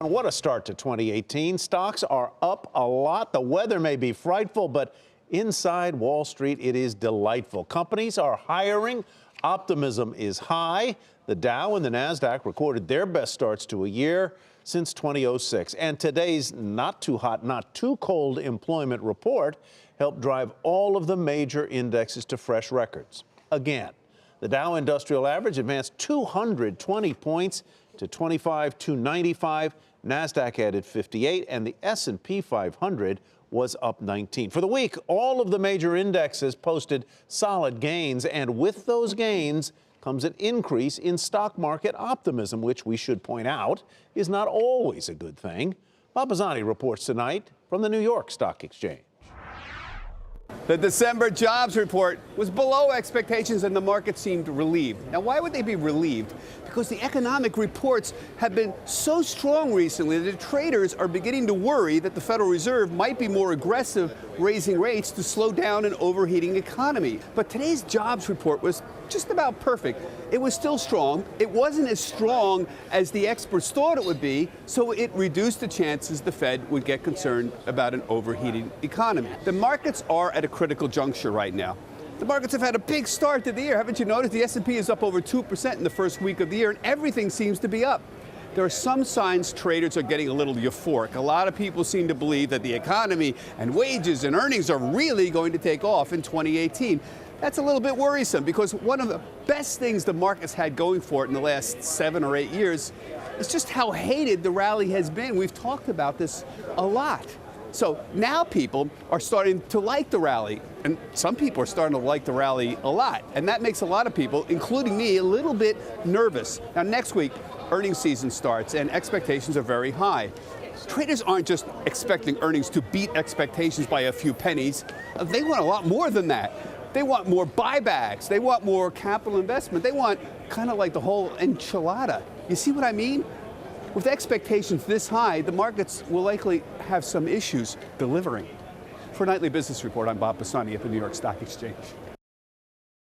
What a start to 2018. Stocks are up a lot. The weather may be frightful, but inside Wall Street, it is delightful. Companies are hiring. Optimism is high. The Dow and the Nasdaq recorded their best starts to a year since 2006. And today's not too hot, not too cold employment report helped drive all of the major indexes to fresh records. Again, the Dow Industrial Average advanced 220 points to 25,295. Nasdaq added 58, and the S&P 500 was up 19. For the week, all of the major indexes posted solid gains, and with those gains comes an increase in stock market optimism, which we should point out is not always a good thing. Bob Pisani reports tonight from the New York Stock Exchange. The December jobs report was below expectations and the market seemed relieved. Now, why would they be relieved? Because the economic reports have been so strong recently that traders are beginning to worry that the Federal Reserve might be more aggressive raising rates to slow down an overheating economy. But today's jobs report was just about perfect. It was still strong. It wasn't as strong as the experts thought it would be, so it reduced the chances the Fed would get concerned about an overheating economy. The markets are at a critical juncture right now. The markets have had a big start to the year. Haven't you noticed? The S&P is up over 2% in the first week of the year, and everything seems to be up. There are some signs traders are getting a little euphoric. A lot of people seem to believe that the economy and wages and earnings are really going to take off in 2018. That's a little bit worrisome because one of the best things the market's had going for it in the last 7 or 8 years is just how hated the rally has been. We've talked about this a lot. So now people are starting to like the rally, and some people are starting to like the rally a lot. And that makes a lot of people, including me, a little bit nervous. Now, next week, earnings season starts, and expectations are very high. Traders aren't just expecting earnings to beat expectations by a few pennies. They want a lot more than that. They want more buybacks. They want more capital investment. They want kind of like the whole enchilada. You see what I mean? With expectations this high, the markets will likely have some issues delivering. For Nightly Business Report, I'm Bob Pisani at the New York Stock Exchange.